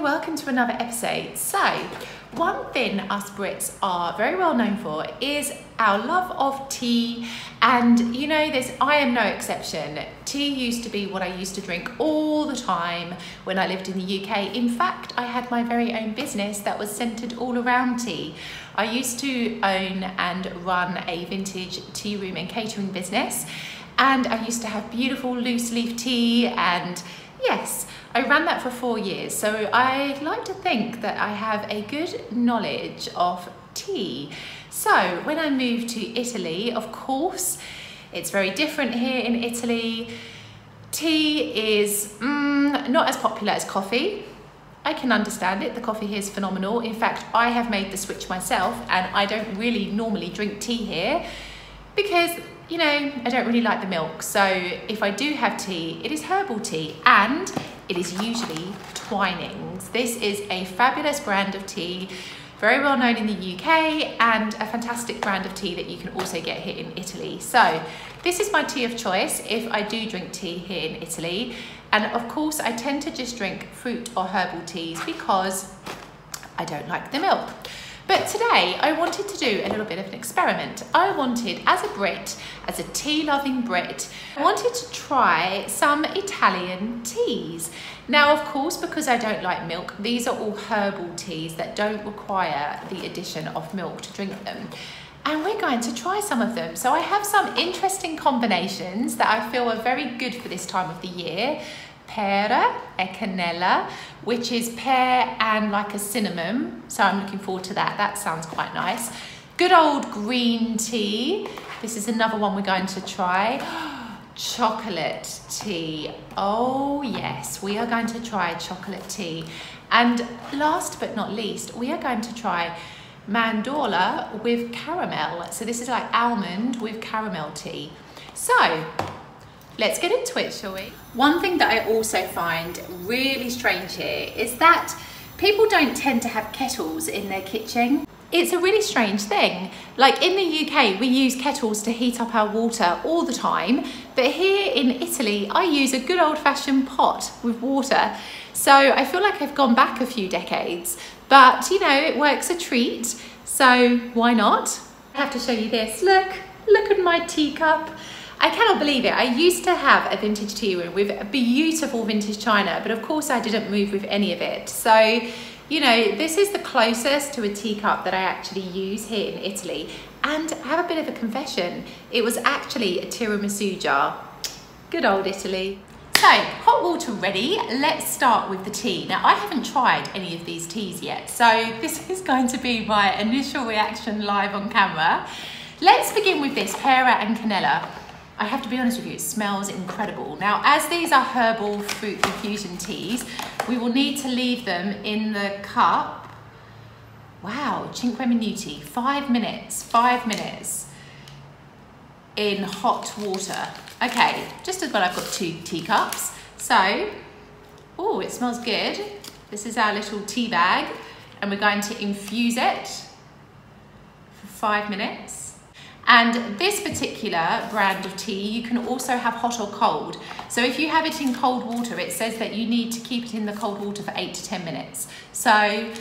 welcome to another episode. So, one thing us Brits are very well known for is our love of tea, and you know I am no exception. Tea used to be what I used to drink all the time when I lived in the UK. In fact, I had my very own business that was centered all around tea. I used to own and run a vintage tea room and catering business, and I used to have beautiful loose leaf tea, and yes, I ran that for 4 years, so I like to think that I have a good knowledge of tea. So when I moved to Italy, of course, it's very different here in Italy. Tea is not as popular as coffee. I can understand it, the coffee here is phenomenal. In fact, I have made the switch myself, and I don't really normally drink tea here because I don't really like the milk. So if I do have tea, it is herbal tea, and it is usually Twinings. This is a fabulous brand of tea, very well known in the UK, and a fantastic brand of tea that you can also get here in Italy. So this is my tea of choice if I do drink tea here in Italy. And of course, I tend to just drink fruit or herbal teas because I don't like the milk. But today I wanted to do a little bit of an experiment. I wanted, as a Brit, as a tea-loving Brit, I wanted to try some Italian teas. Now, of course, because I don't like milk, these are all herbal teas that don't require the addition of milk to drink them. And we're going to try some of them. So I have some interesting combinations that I feel are very good for this time of the year. Pera e cannella, which is pear and like a cinnamon. So I'm looking forward to that. That sounds quite nice. Good old green tea. This is another one we're going to try. Chocolate tea. Oh yes, we are going to try chocolate tea. And last but not least, we are going to try mandorla with caramel. So this is like almond with caramel tea. So let's get into it, shall we? One thing that I also find really strange here is that people don't tend to have kettles in their kitchen. It's a really strange thing. Like in the UK, we use kettles to heat up our water all the time, but here in Italy, I use a good old-fashioned pot with water. So I feel like I've gone back a few decades, but it works a treat, so why not? I have to show you this. Look at my teacup. I cannot believe it. I used to have a vintage tea room with a beautiful vintage china, but of course I didn't move with any of it. So, this is the closest to a teacup that I actually use here in Italy. And I have a bit of a confession. It was actually a tiramisu jar. Good old Italy. So, hot water ready. Let's start with the tea. Now, I haven't tried any of these teas yet, so this is going to be my initial reaction live on camera. Let's begin with this, pera and cannella. I have to be honest with you, it smells incredible. Now, as these are herbal fruit infusion teas, we will need to leave them in the cup. Wow, 5 minuti, 5 minutes in hot water. Okay, just as well I've got 2 teacups. So, oh, it smells good. This is our little tea bag, and we're going to infuse it for 5 minutes. And this particular brand of tea, you can also have hot or cold. So if you have it in cold water, it says that you need to keep it in the cold water for 8 to 10 minutes. So,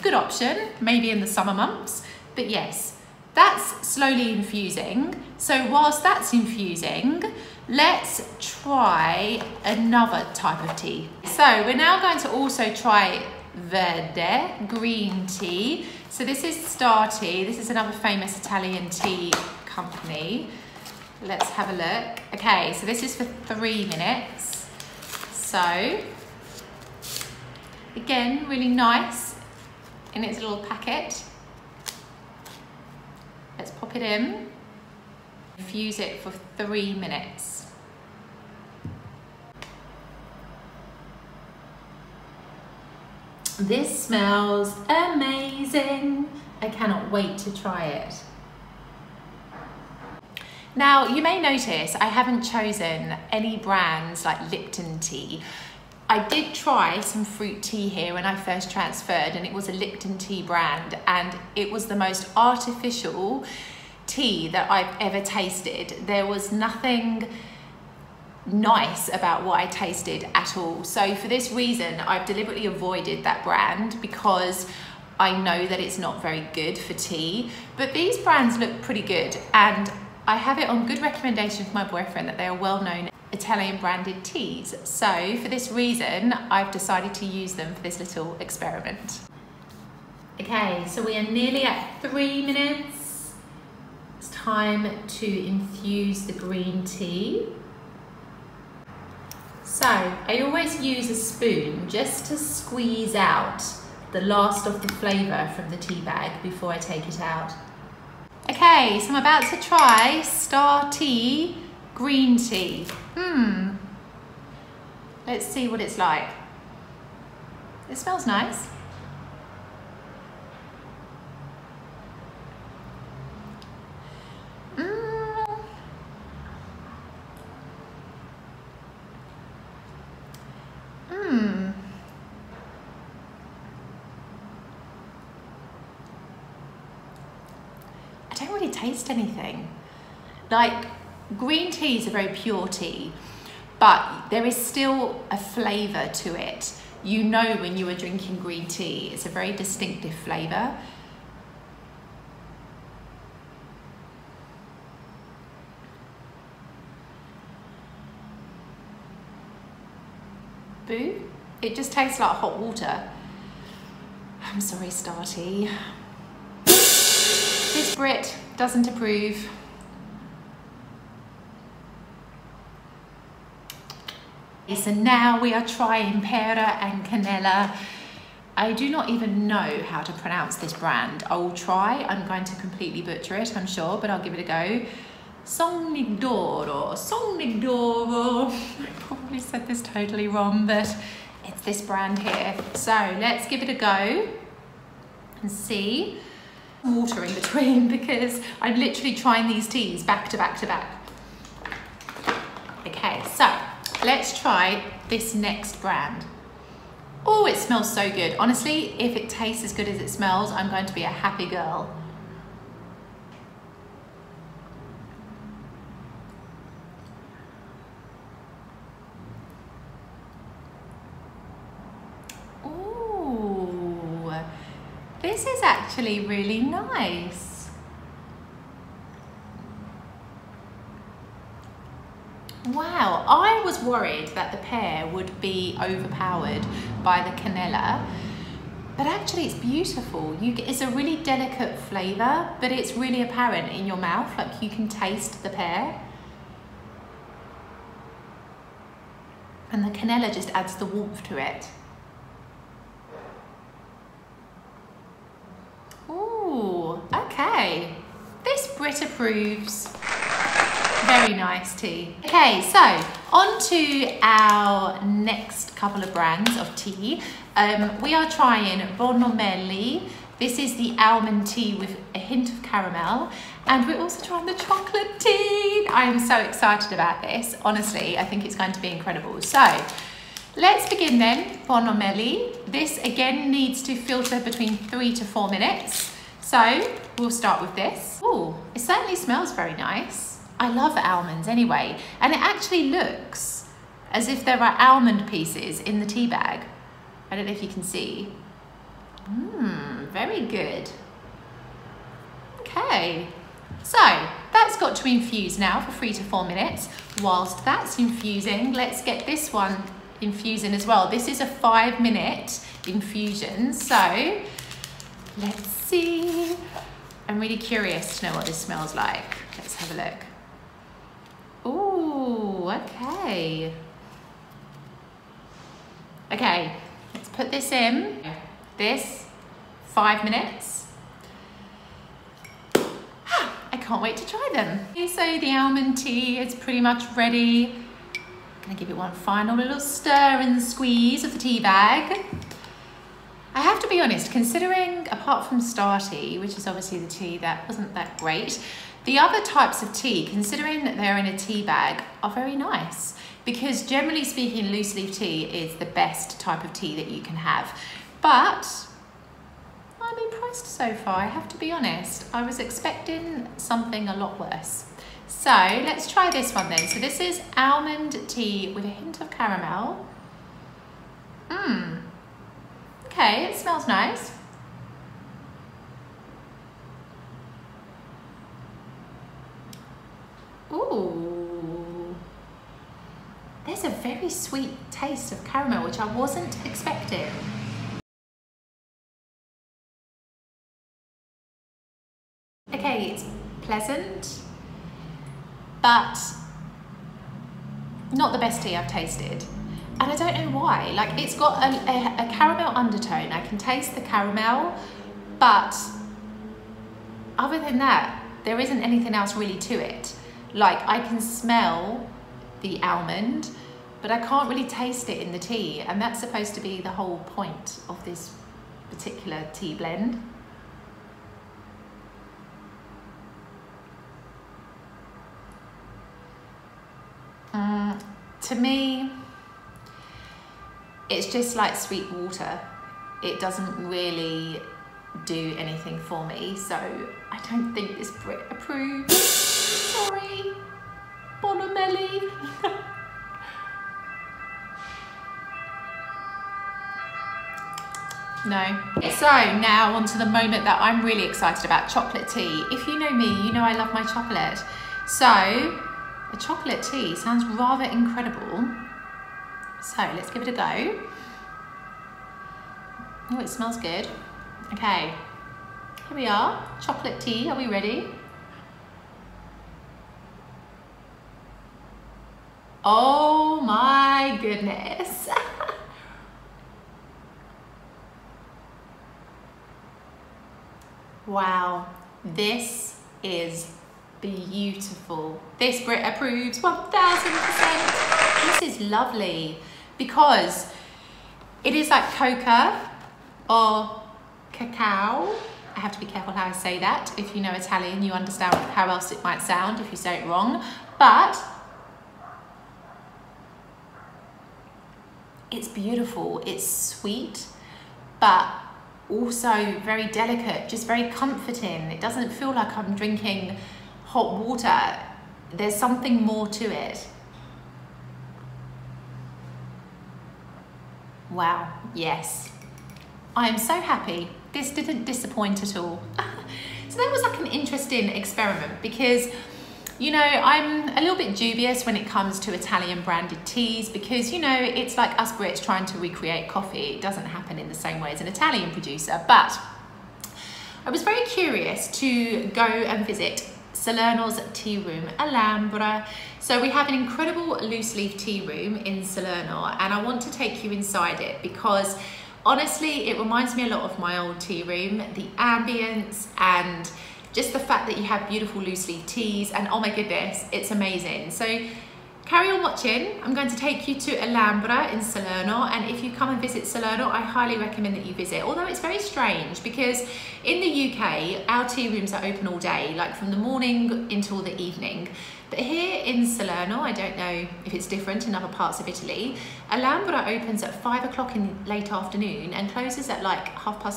good option, maybe in the summer months. But yes, that's slowly infusing. So whilst that's infusing, let's try another type of tea. So we're now going to also try verde, green tea. So this is Star Tea. This is another famous Italian tea company. Let's have a look. Okay, so this is for 3 minutes. So, again, really nice in its little packet. Let's pop it in. Infuse it for 3 minutes. This smells amazing. I cannot wait to try it. Now, you may notice I haven't chosen any brands like Lipton tea. I did try some fruit tea here when I first transferred, and it was a Lipton tea brand, and it was the most artificial tea that I've ever tasted. There was nothing nice about what I tasted at all. So for this reason, I've deliberately avoided that brand because I know that it's not very good for tea, but these brands look pretty good, and I have it on good recommendation from my boyfriend that they are well-known Italian branded teas. So for this reason, I've decided to use them for this little experiment. Okay, so we are nearly at 3 minutes. It's time to infuse the green tea. So I always use a spoon just to squeeze out the last of the flavour from the tea bag before I take it out. Okay, so I'm about to try Star Tea green tea. Let's see what it's like. It smells nice. I don't really taste anything. Like, green tea is a very pure tea, but there is still a flavour to it. You know when you are drinking green tea, it's a very distinctive flavour. Boo, it just tastes like hot water. I'm sorry, Star Tea. This Brit doesn't approve. So now we are trying Pera and Canela. I do not even know how to pronounce this brand. I will try. I'm going to completely butcher it, I'm sure, but I'll give it a go. Sognigdoro. I probably said this totally wrong, but it's this brand here. So let's give it a go and see. Water in between because I'm literally trying these teas back to back to back. Okay, so let's try this next brand. Oh, it smells so good. Honestly, if it tastes as good as it smells, I'm going to be a happy girl. This is actually really nice. Wow, I was worried that the pear would be overpowered by the canela, but actually it's beautiful. It's a really delicate flavour, but it's really apparent in your mouth, like you can taste the pear. And the canela just adds the warmth to it. Ooh, okay. This Brit approves. Very nice tea. Okay, so on to our next couple of brands of tea. We are trying Bonomelli. This is the almond tea with a hint of caramel. And we're also trying the chocolate tea. I am so excited about this. Honestly, I think it's going to be incredible. So let's begin then. Bonomelli. This again needs to filter between 3 to 4 minutes. So we'll start with this. Ooh, it certainly smells very nice. I love almonds anyway. And it actually looks as if there are almond pieces in the tea bag. I don't know if you can see. Very good. Okay, so that's got to infuse now for 3 to 4 minutes. Whilst that's infusing, let's get this one infusing as well. This is a 5-minute infusion, so let's see. I'm really curious to know what this smells like. Let's have a look. Ooh, okay. Okay, let's put this in. This, 5 minutes. I can't wait to try them. Okay, so the almond tea is pretty much ready. I'm gonna give it one final little stir and squeeze of the tea bag. I have to be honest, considering apart from Star Tea, which is obviously the tea that wasn't that great, the other types of tea, considering that they're in a tea bag, are very nice. Because generally speaking, loose leaf tea is the best type of tea that you can have. But I'm impressed so far, I have to be honest. I was expecting something a lot worse. So let's try this one then. So this is almond tea with a hint of caramel. Okay, it smells nice. Ooh. There's a very sweet taste of caramel, which I wasn't expecting. Okay, it's pleasant, but not the best tea I've tasted. And I don't know why. Like, it's got a caramel undertone. I can taste the caramel, but other than that, there isn't anything else really to it. Like, I can smell the almond, but I can't really taste it in the tea. And that's supposed to be the whole point of this particular tea blend. To me, it's just like sweet water. It doesn't really do anything for me, so I don't think this Brit approves. Sorry, Bonomelli. No. So now on to the moment that I'm really excited about, chocolate tea. If you know me, you know I love my chocolate. So a chocolate tea sounds rather incredible. So let's give it a go. Oh, it smells good. Okay, here we are, chocolate tea. Are we ready? Oh my goodness. Wow, this is beautiful. This Brit approves 1000%. This is lovely because it is like coca or cacao. I have to be careful how I say that. If you know Italian, you understand how else it might sound if you say it wrong. But it's beautiful. It's sweet, but also very delicate, just very comforting. It doesn't feel like I'm drinking hot water. There's something more to it. Wow, yes. I am so happy. This didn't disappoint at all. So that was like an interesting experiment because, you know, I'm a little bit dubious when it comes to Italian branded teas because, you know, it's like us Brits trying to recreate coffee. It doesn't happen in the same way as an Italian producer, but I was very curious to go and visit Salerno's tea room, Alhambra. So we have an incredible loose leaf tea room in Salerno, and I want to take you inside it because honestly, it reminds me a lot of my old tea room, the ambience and just the fact that you have beautiful loose leaf teas, and oh my goodness, it's amazing. So carry on watching. I'm going to take you to Alhambra in Salerno, and if you come and visit Salerno, I highly recommend that you visit. Although it's very strange because in the UK, our tea rooms are open all day, like from the morning until the evening. But here in Salerno, I don't know if it's different in other parts of Italy, Alhambra opens at 5 o'clock in the late afternoon and closes at like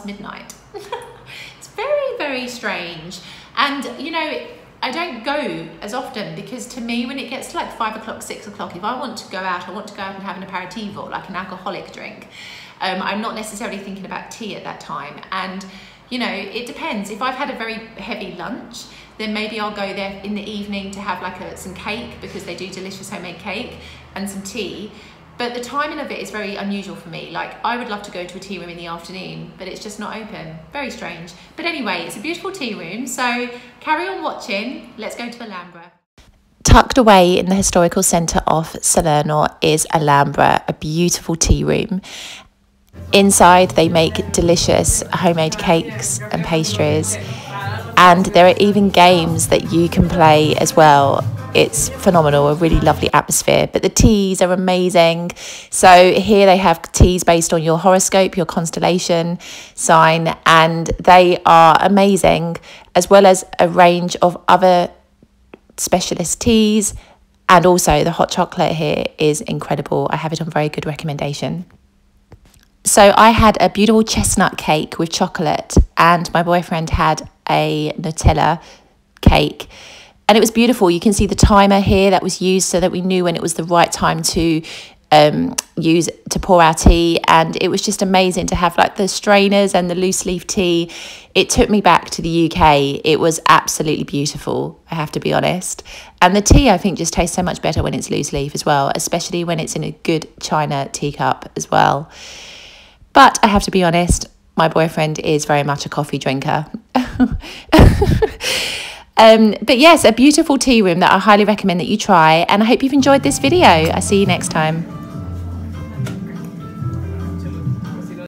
midnight. It's very, very strange. And you know, I don't go as often because to me, when it gets to like 5 o'clock, 6 o'clock, if I want to go out, I want to go out and have an aperitivo, like an alcoholic drink. I'm not necessarily thinking about tea at that time. And you know, it depends. If I've had a very heavy lunch, then maybe I'll go there in the evening to have like some cake because they do delicious homemade cake and some tea. But the timing of it is very unusual for me. Like, I would love to go to a tea room in the afternoon, but it's just not open. Very strange. But anyway, it's a beautiful tea room. So carry on watching. Let's go to Alhambra. Tucked away in the historical centre of Salerno is Alhambra, a beautiful tea room. Inside, they make delicious homemade cakes and pastries. And there are even games that you can play as well. It's phenomenal, a really lovely atmosphere. But the teas are amazing. So here they have teas based on your horoscope, your constellation sign, and they are amazing, as well as a range of other specialist teas. And also the hot chocolate here is incredible. I have it on very good recommendation. So I had a beautiful chestnut cake with chocolate, and my boyfriend had a Nutella cake. And it was beautiful. You can see the timer here that was used so that we knew when it was the right time to use to pour our tea. And it was just amazing to have like the strainers and the loose leaf tea. It took me back to the UK. It was absolutely beautiful, I have to be honest. And the tea, I think, just tastes so much better when it's loose leaf as well, especially when it's in a good china teacup as well. But I have to be honest, my boyfriend is very much a coffee drinker. But yes, a beautiful tea room that I highly recommend that you try. And I hope you've enjoyed this video. I'll see you next time.